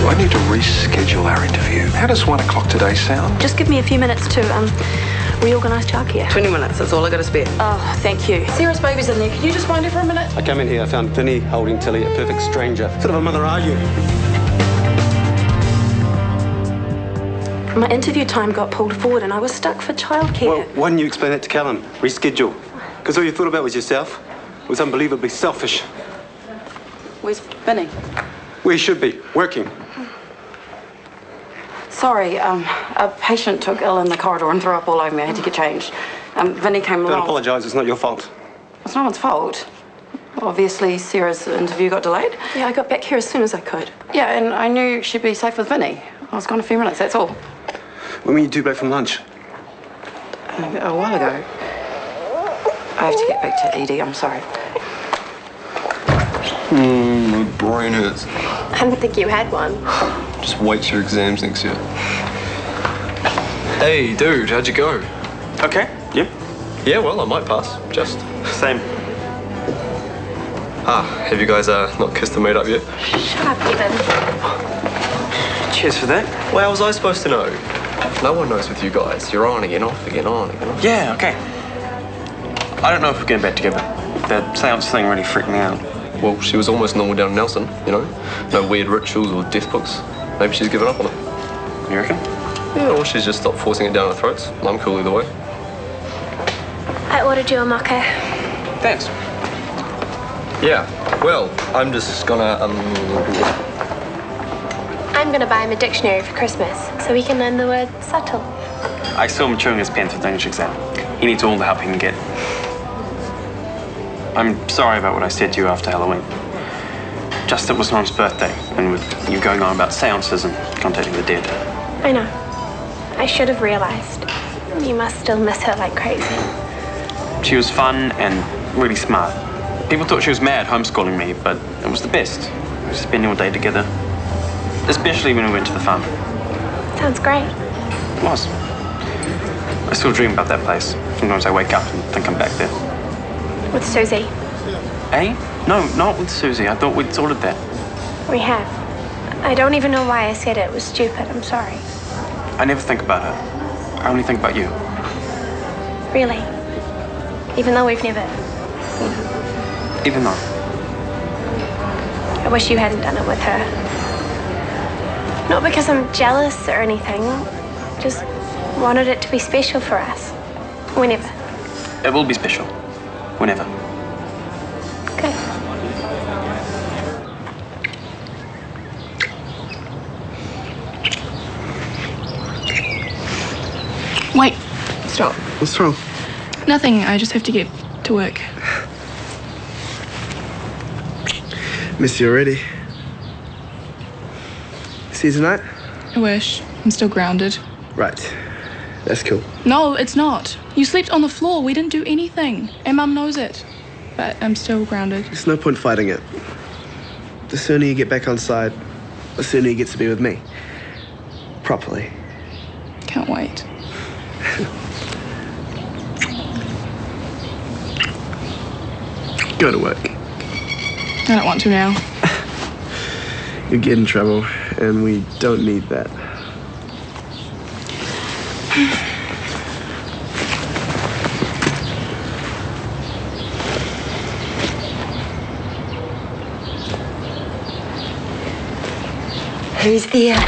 I need to reschedule our interview. How does 1 o'clock today sound? Just give me a few minutes to reorganise childcare. 20 minutes, that's all I got to spare. Oh, thank you. Sarah's baby's in there. Can you just find her for a minute? I came in here, I found Vinny holding Tilly, a perfect stranger. What sort of a mother are you? My interview time got pulled forward and I was stuck for childcare. Well, why didn't you explain that to Callum? Reschedule. Because all you thought about was yourself. It was unbelievably selfish. Where's Vinny? Where he should be, working. Sorry, a patient took ill in the corridor and threw up all over me. I had to get changed. Vinny came along. Don't apologise, it's not your fault. It's no one's fault. Obviously, Sarah's interview got delayed. Yeah, I got back here as soon as I could. Yeah, and I knew she'd be safe with Vinny. I was gone a few minutes, that's all. When were you due back from lunch? A while ago. I have to get back to Edie, I'm sorry. My brain hurts. I didn't think you had one. Just wait till your exams next year. Hey, dude, how'd you go? Okay, yeah. Yeah, well, I might pass. Just. Same. Have you guys not kissed and made up yet? Shut up, Evan. Cheers for that. Well, how was I supposed to know? No one knows with you guys. You're on again, off again, on again, off. Yeah, okay. I don't know if we're getting back together. That seance thing really freaked me out. Well, she was almost normal down in Nelson, you know? No weird rituals or death books. Maybe she's given up on it. You reckon? Yeah, or she's just stopped forcing it down our throats. I'm cool either way. I ordered you a mocha. Thanks. Yeah, well, I'm just gonna, I'm gonna buy him a dictionary for Christmas so we can learn the word subtle. I saw him chewing his pens for the English exam. He needs all the help he can get. I'm sorry about what I said to you after Halloween. Just it was Mum's birthday, and with you going on about seances and contacting the dead. I know. I should have realised. You must still miss her like crazy. She was fun and really smart. People thought she was mad homeschooling me, but it was the best. Spending all day together. Especially when we went to the farm. Sounds great. It was. I still dream about that place. Sometimes I wake up and think I'm back there. With Susie. Eh? No, not with Susie. I thought we'd sorted that. We have. I don't even know why I said it. It was stupid. I'm sorry. I never think about her. I only think about you. Really? Even though we've never... Even though. I wish you hadn't done it with her. Not because I'm jealous or anything. Just wanted it to be special for us. Whenever. It will be special. Whenever. Good. Wait. Stop. What's wrong? Nothing. I just have to get to work. Miss you already. See you tonight? I wish. I'm still grounded. Right. That's cool. No, it's not. You slept on the floor. We didn't do anything. And Mum knows it. But I'm still grounded. There's no point fighting it. The sooner you get back on side, the sooner you get to be with me. Properly. Can't wait. Go to work. I don't want to now. You get in trouble, and we don't need that. Who's there?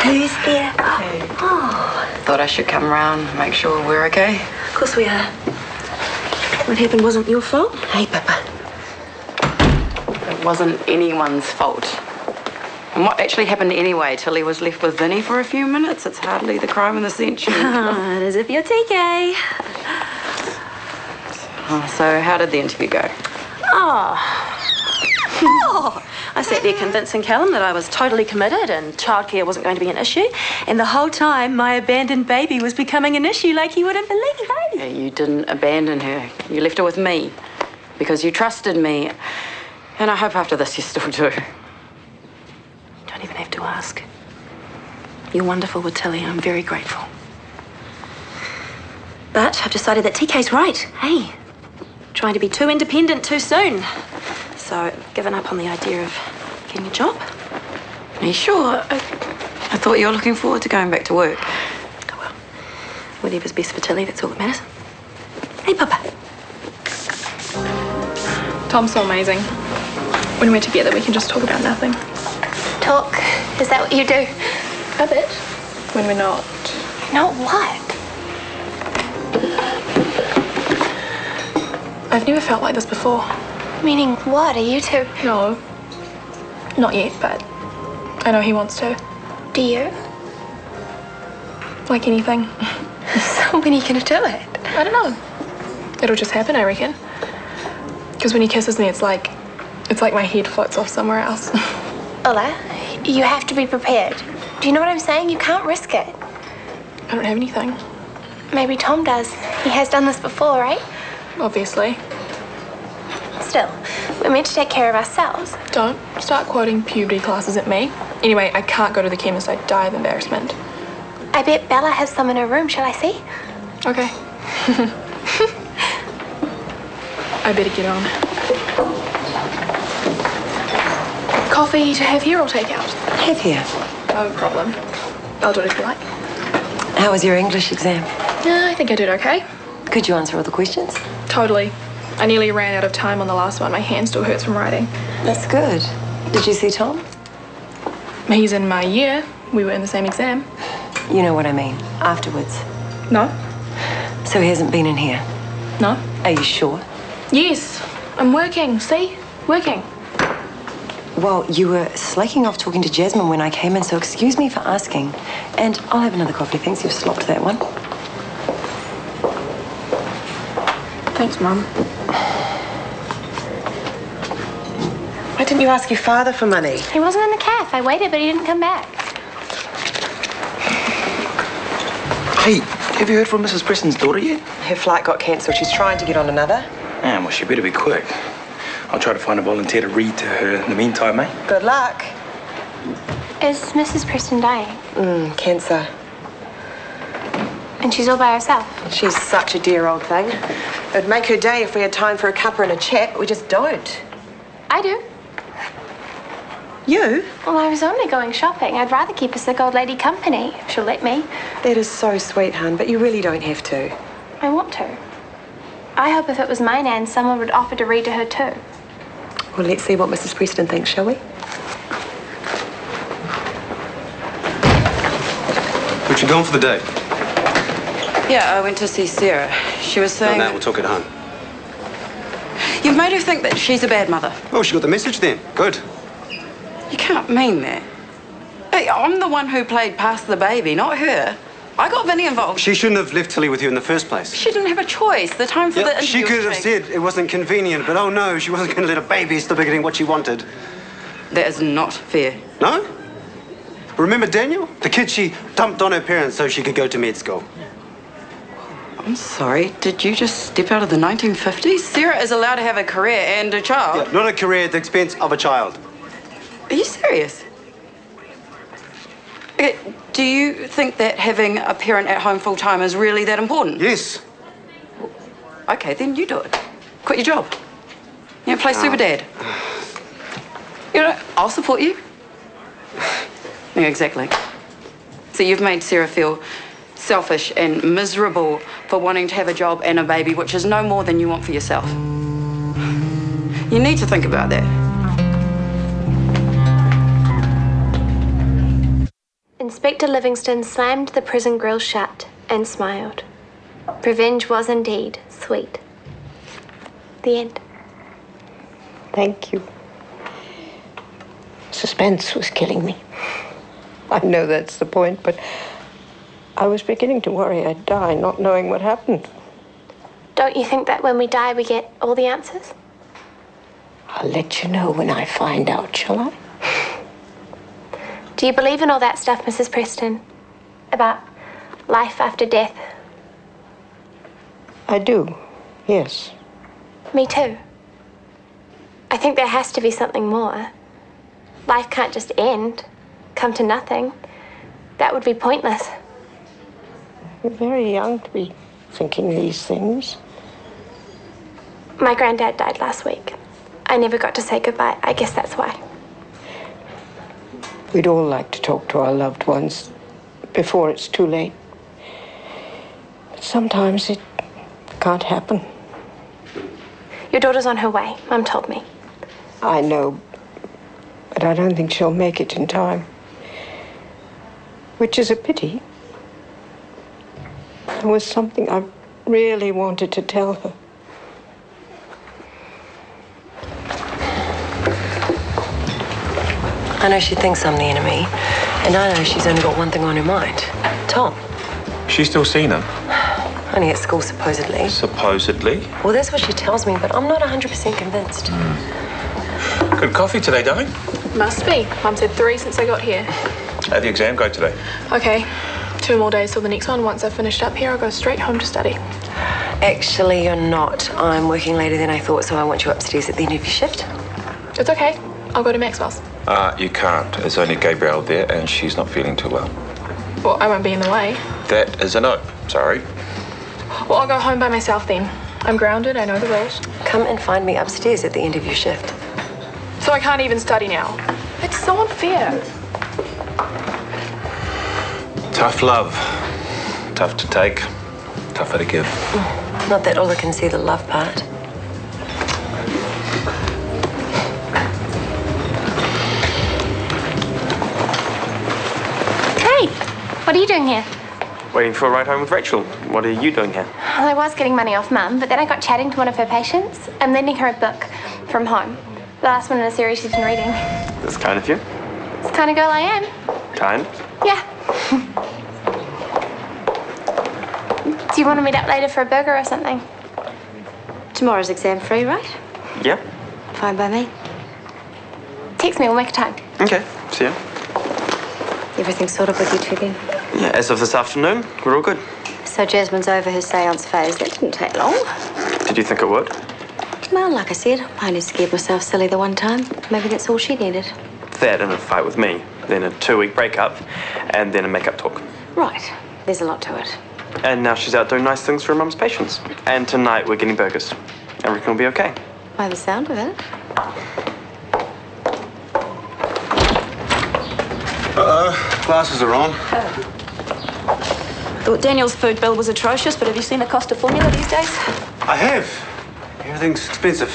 Who's there? Oh. Thought I should come round, make sure we're okay. Of course we are. What happened wasn't your fault. Hey, Pippa. It wasn't anyone's fault. And what actually happened anyway? Tilly was left with Vinny for a few minutes. It's hardly the crime of the century. As if you're TK. So how did the interview go? I sat there convincing Callum that I was totally committed and childcare wasn't going to be an issue. And the whole time, my abandoned baby was becoming an issue like you wouldn't believe, eh? Yeah, you didn't abandon her. You left her with me because you trusted me. And I hope after this you still do. You don't even have to ask. You're wonderful with Tilly. I'm very grateful. But I've decided that TK's right. Hey, trying to be too independent too soon. So I've given up on the idea of getting a job. Are you sure? I thought you were looking forward to going back to work. Oh, well, whatever's best for Tilly, that's all that matters. Hey, Papa. Tom's so amazing. When we're together, we can just talk about nothing. Talk? Is that what you do? A bit. When we're not. Not what? I've never felt like this before. Meaning what? Are you two? No. Not yet, but I know he wants to. Do you? Like anything. So when are you gonna do it? I don't know. It'll just happen, I reckon. Because when he kisses me, it's like my head floats off somewhere else. Ola, you have to be prepared. Do you know what I'm saying? You can't risk it. I don't have anything. Maybe Tom does. He has done this before, right? Obviously. Still, we're meant to take care of ourselves. Don't start quoting puberty classes at me. Anyway, I can't go to the chemist. I'd die of embarrassment. I bet Bella has some in her room. Shall I see? Okay. I better get on. Coffee to have here or take out? Have here. No problem. I'll do it if you like. How was your English exam? I think I did okay. Could you answer all the questions? Totally. I nearly ran out of time on the last one. My hand still hurts from writing. That's good. Did you see Tom? He's in my year. We were in the same exam. You know what I mean. Afterwards. No? So he hasn't been in here? No? Are you sure? Yes. I'm working. See? Working. Well, you were slaking off talking to Jasmine when I came in, so excuse me for asking. And I'll have another coffee. Thanks, you've slopped that one. Thanks, Mum. Why didn't you ask your father for money? He wasn't in the cafe. I waited, but he didn't come back. Hey, have you heard from Mrs. Preston's daughter yet? Her flight got cancelled. She's trying to get on another. Well, she better be quick. I'll try to find a volunteer to read to her in the meantime, eh? Good luck. Is Mrs. Preston dying? Cancer. And she's all by herself? She's such a dear old thing. It'd make her day if we had time for a cuppa and a chat, but we just don't. I do. You? Well, I was only going shopping. I'd rather keep a sick old lady company, if she'll let me. That is so sweet, hun, but you really don't have to. I want to. I hope if it was my Nan, someone would offer to read to her too. Well, let's see what Mrs. Preston thinks, shall we? But you gone for the day? Yeah, I went to see Sarah. She was saying... No, we'll talk at home. You've made her think that she's a bad mother. Oh, she got the message then. Good. You can't mean that. Hey, I'm the one who played Pass the Baby, not her. I got Vinny involved. She shouldn't have left Tilly with you in the first place. She didn't have a choice. The time for the interview she could have was said it wasn't convenient, but oh no, she wasn't going to let a baby stop her getting what she wanted. That is not fair. No? Remember Daniel? The kid she dumped on her parents so she could go to med school. I'm sorry, did you just step out of the 1950s? Sarah is allowed to have a career and a child. Yeah, not a career at the expense of a child. Are you serious? Okay, do you think that having a parent at home full-time is really that important? Yes. Okay, then you do it. Quit your job. You know, play super dad. You know, I'll support you. Yeah, exactly. So you've made Sarah feel selfish and miserable for wanting to have a job and a baby, which is no more than you want for yourself. You need to think about that. Inspector Livingston slammed the prison grille shut and smiled. Revenge was indeed sweet. The end. Thank you. Suspense was killing me. I know that's the point, but I was beginning to worry I'd die not knowing what happened. Don't you think that when we die we get all the answers? I'll let you know when I find out, shall I? Do you believe in all that stuff, Mrs. Preston? About life after death? I do, yes. Me too. I think there has to be something more. Life can't just end, come to nothing. That would be pointless. You're very young to be thinking these things. My granddad died last week. I never got to say goodbye. I guess that's why. We'd all like to talk to our loved ones before it's too late. But sometimes it can't happen. Your daughter's on her way, Mum told me. I know, but I don't think she'll make it in time. Which is a pity. There was something I really wanted to tell her. I know she thinks I'm the enemy, and I know she's only got one thing on her mind. Tom. She's still seen him? Only at school, supposedly. Supposedly? Well, that's what she tells me, but I'm not 100% convinced. Good coffee today, darling? Must be. Mum said 3 since I got here. How'd the exam go today? Okay. 2 more days till the next one. Once I've finished up here, I'll go straight home to study. Actually, you're not. I'm working later than I thought, so I want you upstairs at the end of your shift. It's okay. I'll go to Maxwell's. You can't. There's only Gabrielle there, and she's not feeling too well. Well, I won't be in the way. That is a no. Sorry. Well, I'll go home by myself then. I'm grounded, I know the rules. Come and find me upstairs at the end of your shift. So I can't even study now. It's so unfair. Tough love. Tough to take. Tougher to give. Not that Ola can see the love part. Hey, what are you doing here? Waiting for a ride home with Rachel. What are you doing here? Well, I was getting money off Mum, but then I got chatting to one of her patients. I'm lending her a book from home. The last one in a series she's been reading. That's kind of you. It's the kind of girl I am. Kind? Yeah. Do you want to meet up later for a burger or something? Tomorrow's exam free, right? Yeah. Fine by me. Text me, we'll make a time. Okay. See ya. Everything's sorted with you two then? Yeah, as of this afternoon, we're all good. So Jasmine's over her seance phase. That didn't take long. Did you think it would? Well, like I said, I only scared myself silly the one time. Maybe that's all she needed. That and a fight with me, then a 2-week breakup, and then a make-up talk. Right. There's a lot to it. And now she's out doing nice things for her mum's patients. And tonight we're getting burgers. Everything will be okay. By the sound of it. Glasses are on. I thought Daniel's food bill was atrocious, but have you seen the cost of formula these days? I have. Everything's expensive.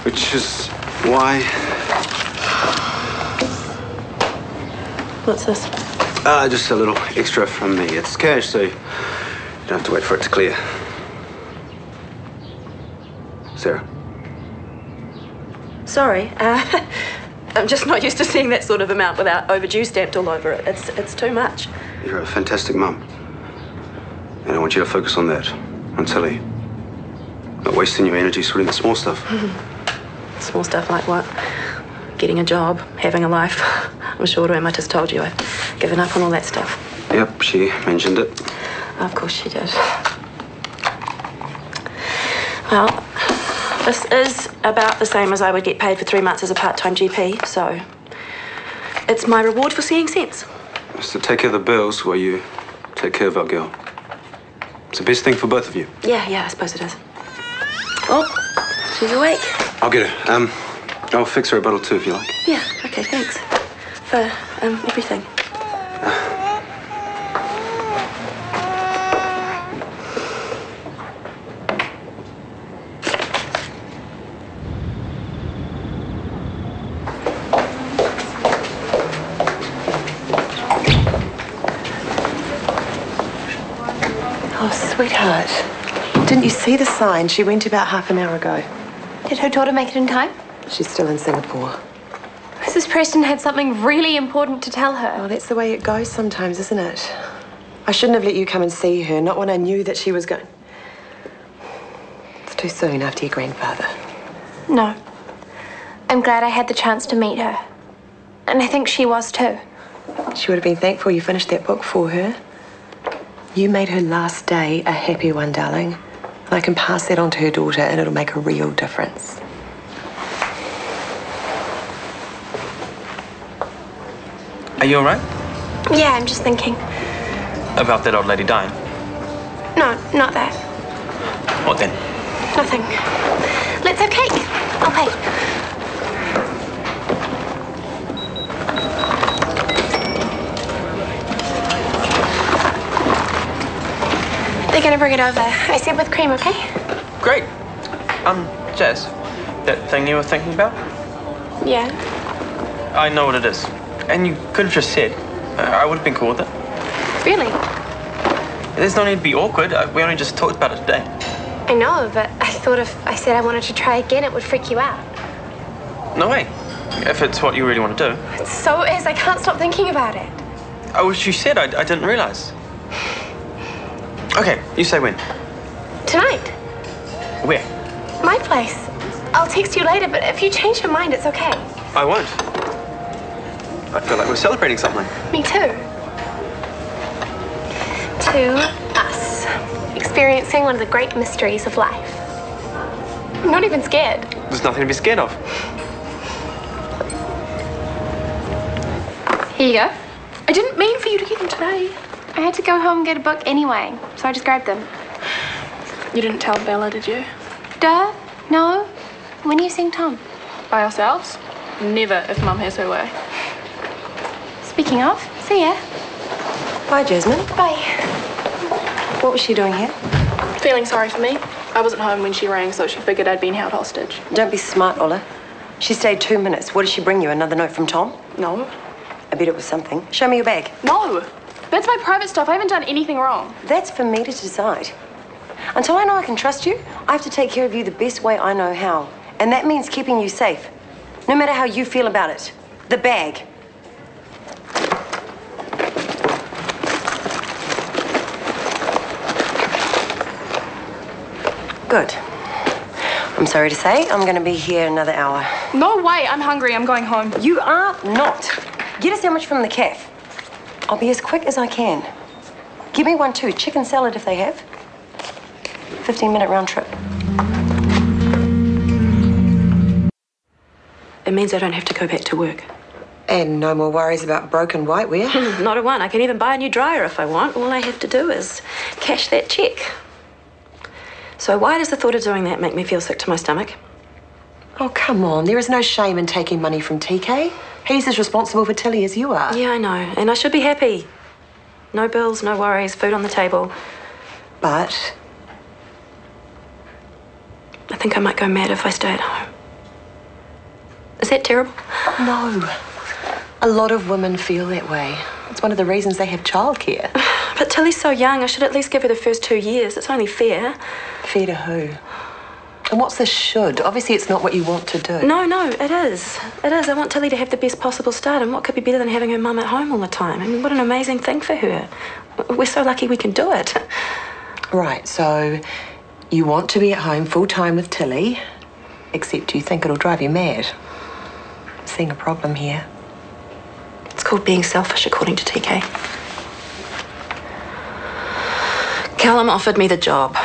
Which is why... What's this? Just a little extra from me. It's cash, so you don't have to wait for it to clear. Sarah. Sorry. I'm just not used to seeing that sort of amount without overdue stamped all over it. It's too much. You're a fantastic mum. And I want you to focus on that, on Tilly. Not wasting your energy sorting the small stuff. Small stuff like what? Getting a job, having a life. I'm sure Emma just told you I've given up on all that stuff. Yep, she mentioned it. Of course she did. Well, this is about the same as I would get paid for 3 months as a part-time GP, so it's my reward for seeing sense. It's to take care of the bills while you take care of our girl. It's the best thing for both of you. Yeah, I suppose it is. Oh, she's awake. I'll get her. I'll fix her a bottle too if you like. Yeah, okay, thanks. For everything. Oh, sweetheart. Didn't you see the sign? She went about half an hour ago. Did her daughter make it in time? She's still in Singapore. Mrs. Preston had something really important to tell her. Oh, that's the way it goes sometimes, isn't it? I shouldn't have let you come and see her, not when I knew that she was going... It's too soon after your grandfather. No. I'm glad I had the chance to meet her. And I think she was too. She would have been thankful you finished that book for her. You made her last day a happy one, darling. And I can pass that on to her daughter and it'll make a real difference. Are you all right? Yeah, I'm just thinking. About that old lady dying? No, not that. What then? Nothing. Let's have cake. I'll pay. They're gonna bring it over. I said with cream, okay? Great. Jess, that thing you were thinking about? Yeah. I know what it is. And you could have just said. I would have been cool with it. Really? There's no need to be awkward. We only just talked about it today. I know, but I thought if I said I wanted to try again, it would freak you out. No way. If it's what you really want to do. It so is. I can't stop thinking about it. I wish you said. I didn't realize. Okay, you say when. Tonight. Where? My place. I'll text you later, but if you change your mind, it's okay. I won't. I feel like we're celebrating something. Me too. To us. Experiencing one of the great mysteries of life. I'm not even scared. There's nothing to be scared of. Here you go. I didn't mean for you to get them today. I had to go home and get a book anyway, so I just grabbed them. You didn't tell Bella, did you? Duh. No. When are you seeing Tom? By ourselves? Never, if Mum has her way. Speaking of, see ya. Bye, Jasmine. Bye. What was she doing here? Feeling sorry for me. I wasn't home when she rang, so she figured I'd been held hostage. Don't be smart, Ola. She stayed 2 minutes. What did she bring you? Another note from Tom? No. I bet it was something. Show me your bag. No. That's my private stuff. I haven't done anything wrong. That's for me to decide. Until I know I can trust you, I have to take care of you the best way I know how. And that means keeping you safe. No matter how you feel about it. The bag. Good. I'm sorry to say, I'm going to be here another hour. No way. I'm hungry. I'm going home. You are not. Get a sandwich from the cafe. I'll be as quick as I can. Give me one too. Chicken salad if they have. 15-minute round trip. It means I don't have to go back to work. And no more worries about broken whiteware? Not a one. I can even buy a new dryer if I want. All I have to do is cash that cheque. So why does the thought of doing that make me feel sick to my stomach? Oh, come on. There is no shame in taking money from TK. He's as responsible for Tilly as you are. Yeah, I know. And I should be happy. No bills, no worries, food on the table. But I think I might go mad if I stay at home. Is that terrible? no. A lot of women feel that way. It's one of the reasons they have childcare. But Tilly's so young, I should at least give her the first 2 years. It's only fair. Fair to who? And what's the should? Obviously, it's not what you want to do. No, it is. It is. I want Tilly to have the best possible start, and what could be better than having her mum at home all the time? I mean, what an amazing thing for her. We're so lucky we can do it. Right, so you want to be at home full-time with Tilly, except you think it'll drive you mad. Seeing a problem here. It's called being selfish, according to TK. Callum offered me the job.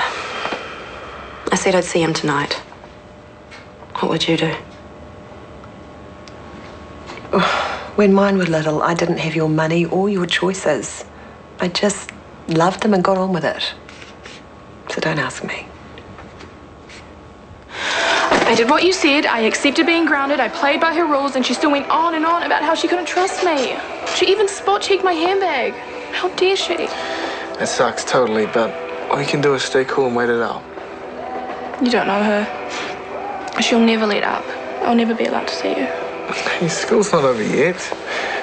I said I'd see him tonight. What would you do? When mine were little, I didn't have your money or your choices. I just loved them and got on with it. So don't ask me. I did what you said. I accepted being grounded. I played by her rules, and she still went on and on about how she couldn't trust me. She even spot-checked my handbag. How dare she? It sucks totally, but all you can do is stay cool and wait it out. You don't know her. She'll never let up. I'll never be allowed to see you. Hey, school's not over yet.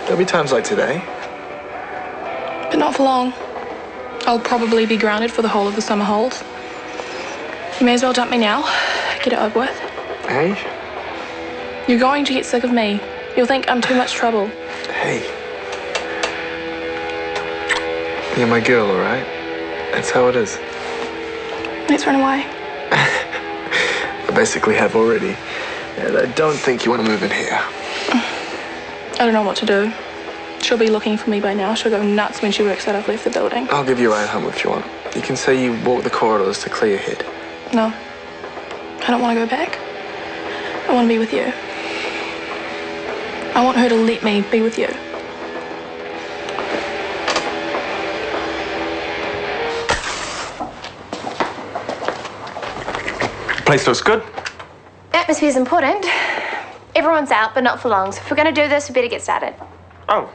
There'll be times like today. But not for long. I'll probably be grounded for the whole of the summer hold. You may as well dump me now. Get it over with. Hey? You're going to get sick of me. You'll think I'm too much trouble. Hey. You're my girl, all right? That's how it is. Let's run away. I basically have already. And I don't think you want to move in here. I don't know what to do. She'll be looking for me by now. She'll go nuts when she works out I've left the building. I'll give you a ride home if you want. You can say you walk the corridors to clear your head. No. I don't want to go back. I want to be with you. I want her to let me be with you. Place looks good. Atmosphere's important. Everyone's out, but not for long. So if we're going to do this, we better get started. Oh,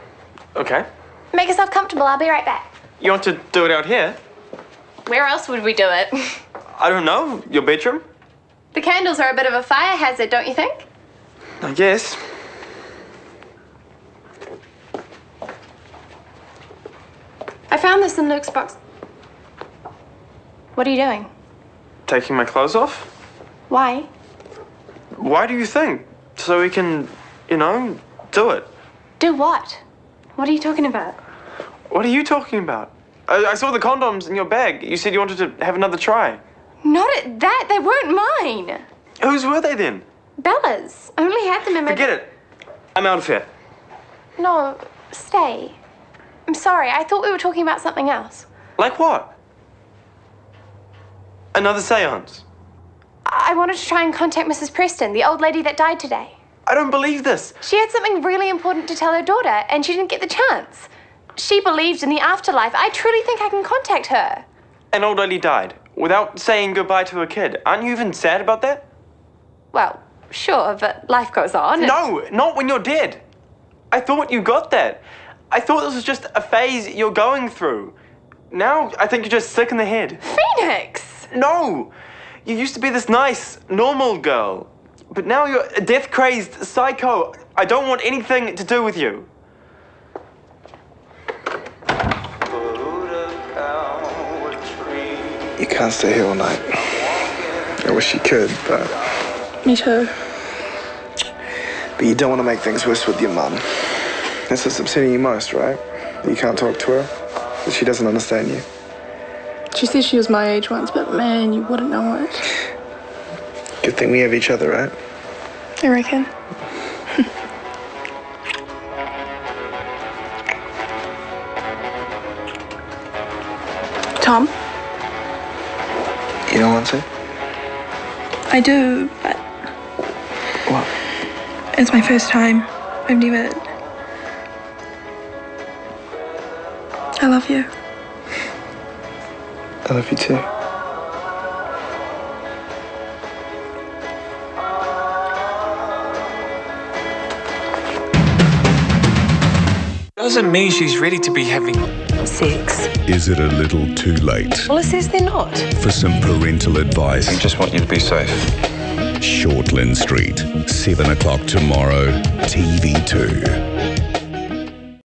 okay. Make yourself comfortable. I'll be right back. You want to do it out here? Where else would we do it? I don't know. Your bedroom? The candles are a bit of a fire hazard, don't you think? I guess. I found this in Luke's box. What are you doing? Taking my clothes off? Why? Why do you think? So we can, do it. Do what? What are you talking about? What are you talking about? I saw the condoms in your bag. You said you wanted to have another try. Not at that. They weren't mine. Whose were they then? Bella's. I only had them in my... Forget it. I'm out of here. No, stay. I'm sorry. I thought we were talking about something else. Like what? Another seance? I wanted to try and contact Mrs. Preston, the old lady that died today. I don't believe this. She had something really important to tell her daughter, and she didn't get the chance. She believed in the afterlife. I truly think I can contact her. An old lady died without saying goodbye to her kid. Aren't you even sad about that? Well, sure, but life goes on. No, not when you're dead. I thought you got that. I thought this was just a phase you're going through. Now I think you're just sick in the head. Phoenix! No! You used to be this nice, normal girl. But now you're a death-crazed psycho. I don't want anything to do with you. You can't stay here all night. I wish you could, but... Me too. But you don't want to make things worse with your mum. That's what's upsetting you most, right? That you can't talk to her? That she doesn't understand you? She said she was my age once, but man, you wouldn't know it. Good thing we have each other, right? I reckon. Tom? You don't want to? I do, but... What? It's my first time. I've never... I love you. I love you too. Doesn't mean she's ready to be having sex. Is it a little too late? Well, it says they're not. For some parental advice? I just want you to be safe. Shortland Street, 7 o'clock tomorrow, TV2.